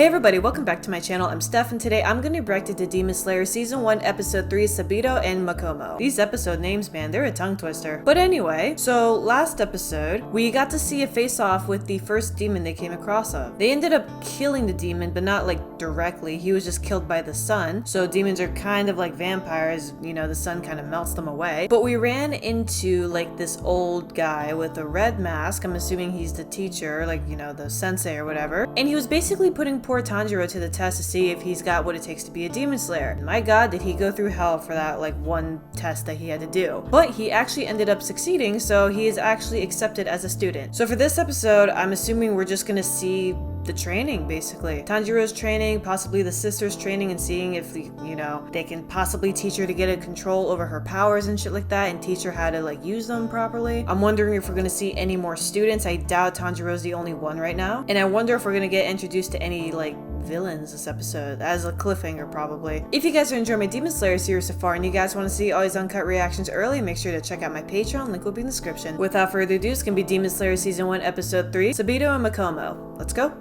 Hey everybody, welcome back to my channel. I'm Steph, and today I'm going to be reacting to Demon Slayer Season 1, Episode 3, Sabito and Makomo. These episode names, man, they're a tongue twister. But anyway, so last episode, we got to see a face-off with the first demon they came across of. They ended up killing the demon, but not like directly. He was just killed by the sun. So demons are kind of like vampires, you know, the sun kind of melts them away. But we ran into like this old guy with a red mask. I'm assuming he's the teacher, like, you know, the sensei or whatever. And he was basically putting poor Tanjiro to the test to see if he's got what it takes to be a demon slayer. And my god, did he go through hell for that like one test that he had to do. But he actually ended up succeeding, so he is actually accepted as a student. So for this episode, I'm assuming we're just gonna see the training, basically. Tanjiro's training, possibly the sister's training, and seeing if, you know, they can possibly teach her to get a control over her powers and shit like that, and teach her how to like use them properly. I'm wondering if we're gonna see any more students. I doubt Tanjiro's the only one right now. And I wonder if we're gonna get introduced to any like villains this episode as a cliffhanger, probably. If you guys are enjoying my Demon Slayer series so far and you guys want to see all these uncut reactions early, make sure to check out my Patreon. Link will be in the description. Without further ado, it's gonna be Demon Slayer Season 1, Episode 3, Sabito and Makomo. Let's go.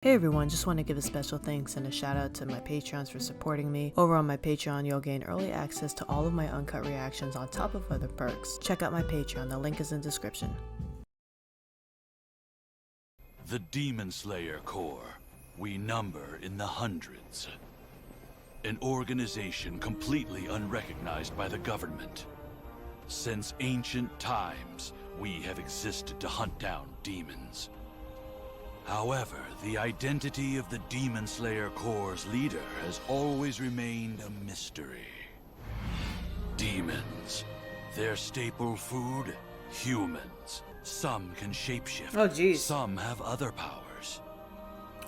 Hey everyone, just want to give a special thanks and a shout out to my Patreons for supporting me. Over on my Patreon, you'll gain early access to all of my uncut reactions on top of other perks. Check out my Patreon, the link is in the description. The Demon Slayer Corps, we number in the hundreds. An organization completely unrecognized by the government. Since ancient times, we have existed to hunt down demons. However, the identity of the Demon Slayer Corps' leader has always remained a mystery. Demons. Their staple food? Humans. Some can shapeshift. Oh, geez. Some have other powers.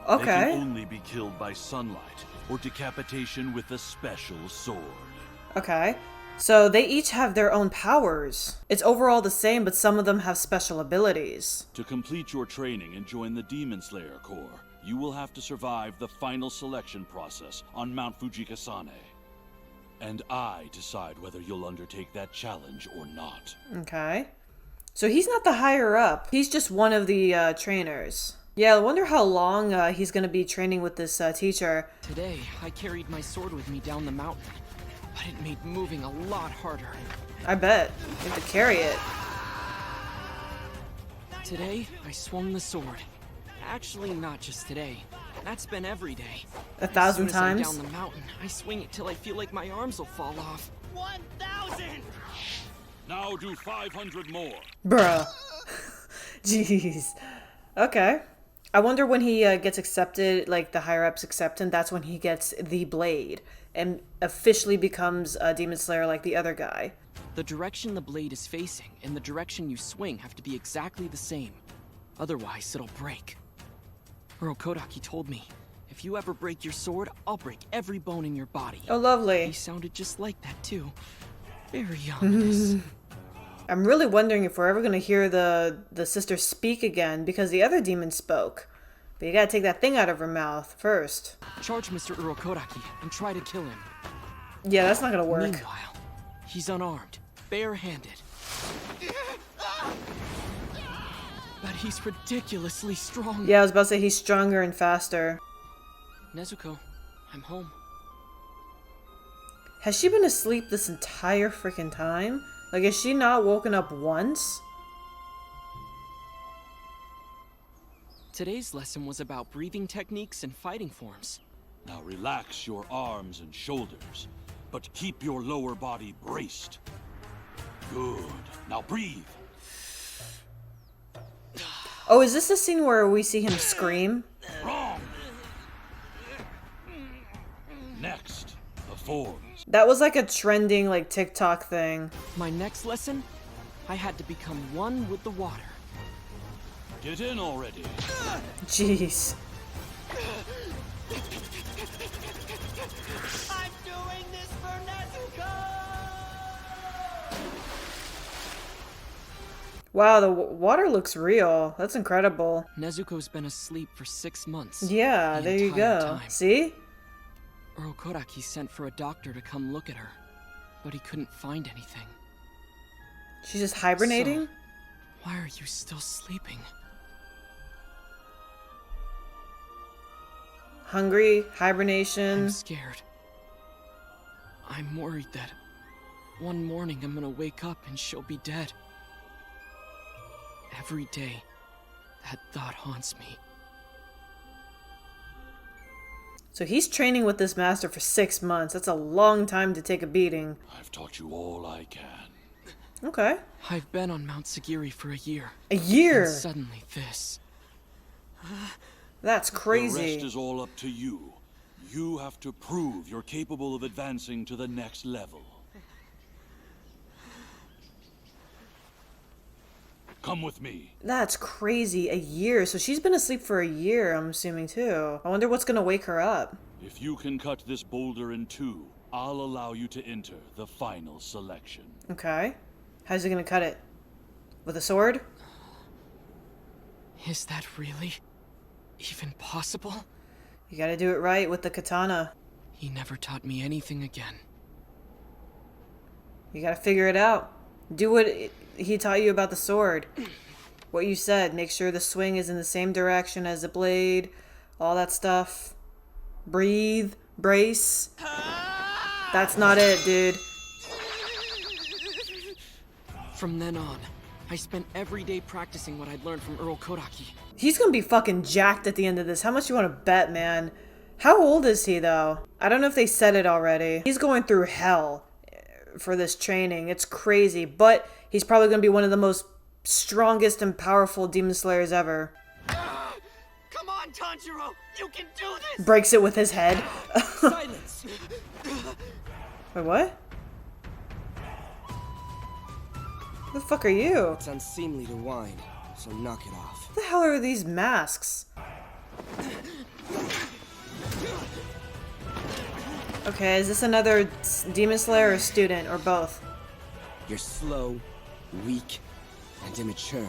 Okay. They can only be killed by sunlight or decapitation with a special sword. Okay. So they each have their own powers. It's overall the same, but some of them have special abilities. To complete your training and join the Demon Slayer Corps, you will have to survive the final selection process on Mount Fujikasane. And I decide whether you'll undertake that challenge or not. Okay. So he's not the higher up. He's just one of the trainers. Yeah, I wonder how long he's going to be training with this teacher. Today, I carried my sword with me down the mountain. But it made moving a lot harder. I bet. You have to carry it. Today, I swung the sword. Actually, not just today. That's been every day. 1,000 times? As soon as I'm down the mountain, I swing it till I feel like my arms will fall off. 1,000! Now do 500 more. Bruh. Jeez. Okay. I wonder when he gets accepted, like the higher ups accept him, that's when he gets the blade and officially becomes a Demon Slayer like the other guy. The direction the blade is facing and the direction you swing have to be exactly the same. Otherwise, it'll break. Urokodaki told me, if you ever break your sword, I'll break every bone in your body. Oh, lovely. He sounded just like that, too. Very ominous. I'm really wondering if we're ever going to hear the sister speak again, because the other demon spoke. But you gotta take that thing out of her mouth first. Charge Mr. Urokodaki and try to kill him. Yeah, that's not gonna work. Meanwhile, he's unarmed, barehanded. But he's ridiculously strong. Yeah, I was about to say he's stronger and faster. Nezuko, I'm home. Has she been asleep this entire freaking time? Like, has she not woken up once? Today's lesson was about breathing techniques and fighting forms. Now relax your arms and shoulders, but keep your lower body braced. Good. Now breathe. Oh, is this the scene where we see him scream? Wrong. Next, the forms. That was like a trending, like, TikTok thing. My next lesson, I had to become one with the water. Get in already. Jeez. I'm doing this for Nezuko! Wow, the water looks real. That's incredible. Nezuko's been asleep for 6 months. Yeah, The there you entire go. time. See? Urokodaki sent for a doctor to come look at her, but he couldn't find anything. She's just hibernating? So, why are you still sleeping? Hungry, hibernation. I'm scared. I'm worried that one morning I'm gonna wake up and she'll be dead. Every day, that thought haunts me. So he's training with this master for 6 months. That's a long time to take a beating. I've taught you all I can. Okay. I've been on Mount Sagiri for a year. A year? And suddenly this. That's The crazy. rest is all up to you. You have to prove you're capable of advancing to the next level. Come with me. That's crazy. A year. So she's been asleep for a year, I'm assuming, too. I wonder what's gonna wake her up. If you can cut this boulder in two, I'll allow you to enter the final selection. Okay. How's he gonna cut it? With a sword? Is that really even possible? You gotta do it right with the katana. He never taught me anything again. You gotta figure it out. Do what he taught you about the sword. What you said. Make sure the swing is in the same direction as the blade. All that stuff. Breathe. Brace. That's not it, dude. From then on, I spent every day practicing what I'd learned from Urokodaki. He's gonna be fucking jacked at the end of this. How much you wanna bet, man? How old is he, though? I don't know if they said it already. He's going through hell for this training. It's crazy, but he's probably gonna be one of the most strongest and powerful demon slayers ever. Come on, Tanjiro! You can do this! Breaks it with his head. Silence! Wait, what? Who the fuck are you? It's unseemly to whine, so knock it off. What the hell are these masks? Okay, is this another demon slayer or student, or both? You're slow, weak, and immature.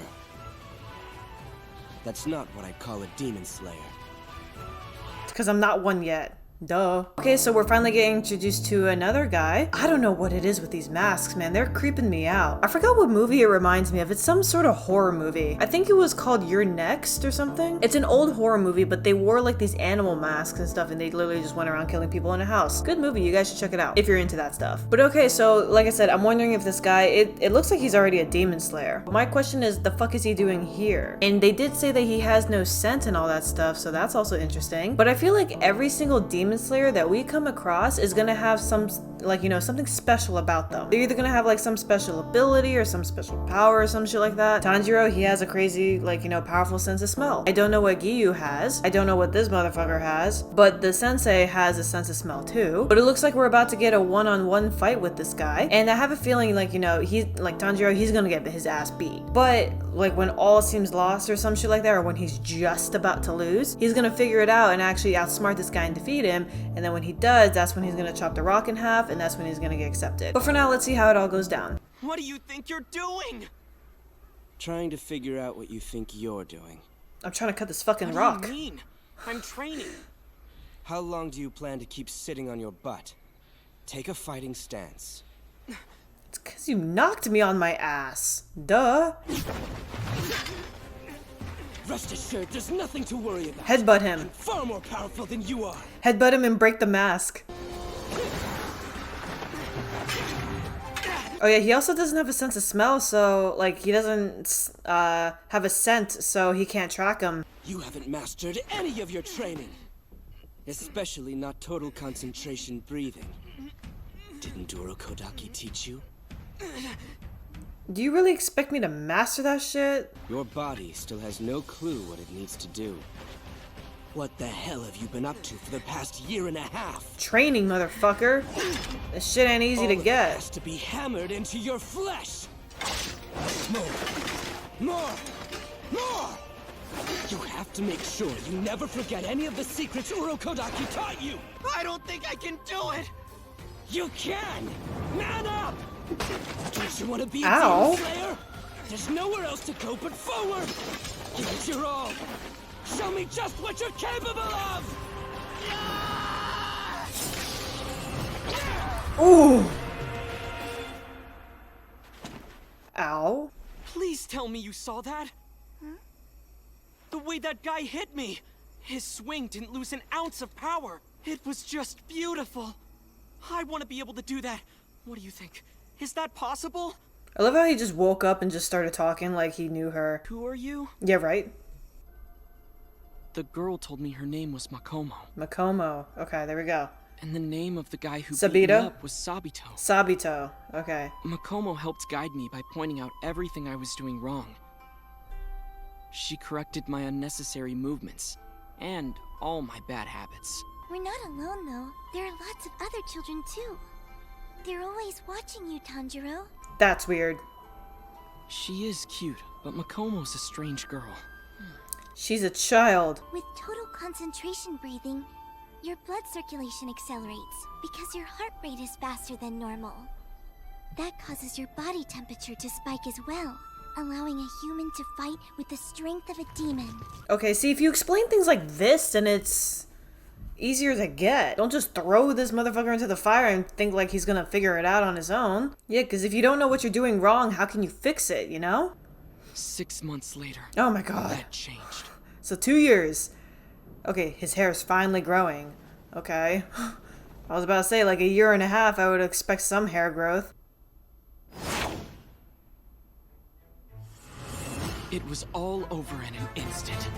That's not what I'd call a demon slayer. It's because I'm not one yet. Duh. Okay, so we're finally getting introduced to another guy. I don't know what it is with these masks, man. They're creeping me out. I forgot what movie it reminds me of. It's some sort of horror movie. I think it was called You're Next or something. It's an old horror movie, but they wore like these animal masks and stuff, and they literally just went around killing people in a house. Good movie. You guys should check it out if you're into that stuff. But okay, so like I said, I'm wondering if this guy, it looks like he's already a demon slayer. My question is, the fuck is he doing here? And they did say that he has no scent and all that stuff, so that's also interesting. But I feel like every single demon slayer that we come across is gonna have some, like, you know, something special about them. They're either gonna have like some special ability or some special power or some shit like that. Tanjiro, he has a crazy, like, you know, powerful sense of smell. I don't know what Giyu has. I don't know what this motherfucker has, but the sensei has a sense of smell too. But it looks like we're about to get a one-on-one fight with this guy, and I have a feeling, like, you know, he's like Tanjiro, he's gonna get his ass beat. But like when all seems lost or some shit like that, or when he's just about to lose, he's gonna figure it out and actually outsmart this guy and defeat him. And then when he does, that's when he's gonna chop the rock in half, and that's when he's gonna get accepted. But for now, let's see how it all goes down. What do you think you're doing? Trying to figure out what you think you're doing. I'm trying to cut this fucking What rock. do you mean? I'm training. How long do you plan to keep sitting on your butt? Take a fighting stance. It's because you knocked me on my ass. Duh. Rest assured, there's nothing to worry about. Headbutt him. Far more powerful than you are. Headbutt him and break the mask. Oh yeah, he also doesn't have a sense of smell, so, like, he doesn't have a scent, so he can't track him. You haven't mastered any of your training. Especially not total concentration breathing. Didn't Urokodaki teach you? Do you really expect me to master that shit? Your body still has no clue what it needs to do. What the hell have you been up to for the past year and a half? Training, motherfucker. This shit ain't easy to All of it get. has to be hammered into your flesh. More! You have to make sure you never forget any of the secrets Urokodaki taught you. I don't think I can do it! You can! Man up! Don't you want to be a Ow. demon slayer? There's nowhere else to go but forward! Give it your all! Show me just what you're capable of! Ooh! Ow. Please tell me you saw that. The way that guy hit me. His swing didn't lose an ounce of power. It was just beautiful. I want to be able to do that. What do you think? Is that possible? I love how he just woke up and just started talking like he knew her. Who are you? Yeah, right? The girl told me her name was Makomo. Makomo. Okay, there we go. And the name of the guy who Sabito? beat me up was Sabito. Sabito. Okay. Makomo helped guide me by pointing out everything I was doing wrong. She corrected my unnecessary movements and all my bad habits. We're not alone, though. There are lots of other children, too. They're always watching you, Tanjiro. That's weird. She is cute, but Makomo's a strange girl. She's a child. With total concentration breathing, your blood circulation accelerates because your heart rate is faster than normal. That causes your body temperature to spike as well, allowing a human to fight with the strength of a demon. Okay, see, if you explain things like this, then it's easier to get. Don't just throw this motherfucker into the fire and think like he's gonna figure it out on his own. Yeah, because if you don't know what you're doing wrong, how can you fix it, you know? 6 months later. Oh my god. That changed. So 2 years. Okay, his hair is finally growing. Okay. I was about to say, like a year and a half, I would expect some hair growth. It was all over in an instant.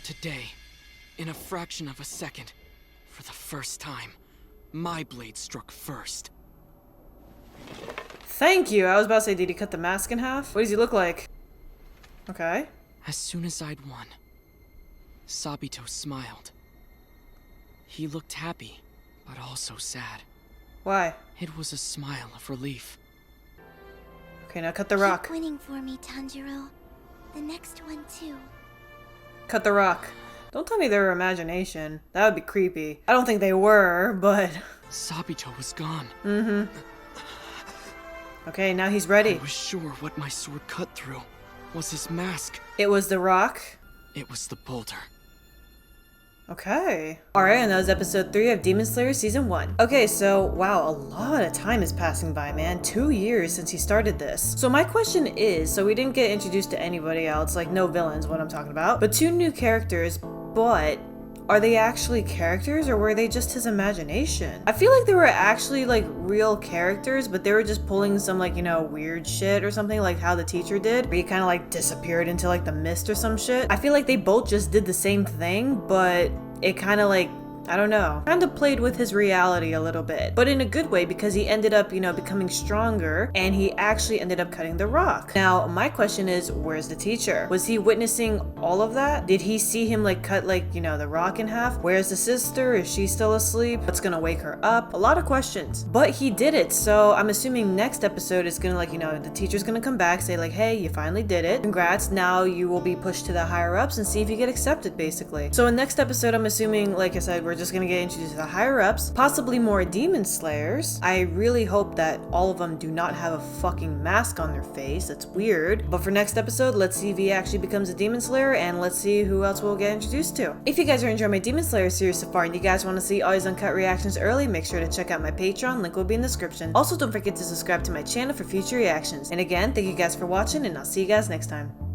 Today, in a fraction of a second, for the first time, my blade struck first. Thank you. I was about to say, did he cut the mask in half? What does he look like? Okay. As soon as I'd won, Sabito smiled. He looked happy, but also sad. Why? It was a smile of relief. Okay, now cut the rock. Keep winning for me, Tanjiro. The next one, too. Cut the rock. Don't tell me they were imagination. That would be creepy. I don't think they were, but... Sabito was gone. Mm-hmm. Okay, now he's ready. I was sure what my sword cut through was his mask. It was the rock? It was the boulder. Okay. Alright, and that was episode 3 of Demon Slayer Season 1. Okay, so, wow, a lot of time is passing by, man. 2 years since he started this. So my question is, so we didn't get introduced to anybody else, like no villains, what I'm talking about, but 2 new characters, but are they actually characters or were they just his imagination? I feel like they were actually like real characters, but they were just pulling some like, you know, weird shit or something like how the teacher did, where he kind of like disappeared into like the mist or some shit. I feel like they both just did the same thing, but it kind of like, I don't know, kind of played with his reality a little bit, but in a good way because he ended up, you know, becoming stronger and he actually ended up cutting the rock. Now, my question is, where's the teacher? Was he witnessing all of that? Did he see him like cut like, you know, the rock in half? Where's the sister? Is she still asleep? What's gonna wake her up? A lot of questions, but he did it. So I'm assuming next episode is gonna like, you know, the teacher's gonna come back, say like, hey, you finally did it. Congrats. Now you will be pushed to the higher ups and see if you get accepted basically. So in next episode, I'm assuming, like I said, we're just gonna get introduced to the higher ups, possibly more demon slayers. I really hope that all of them do not have a fucking mask on their face. That's weird. But for next episode, let's see if he actually becomes a demon slayer and let's see who else we'll get introduced to. If you guys are enjoying my Demon Slayer series so far and you guys want to see all these uncut reactions early, make sure to check out my Patreon. Link will be in the description. Also, don't forget to subscribe to my channel for future reactions. And again, thank you guys for watching and I'll see you guys next time.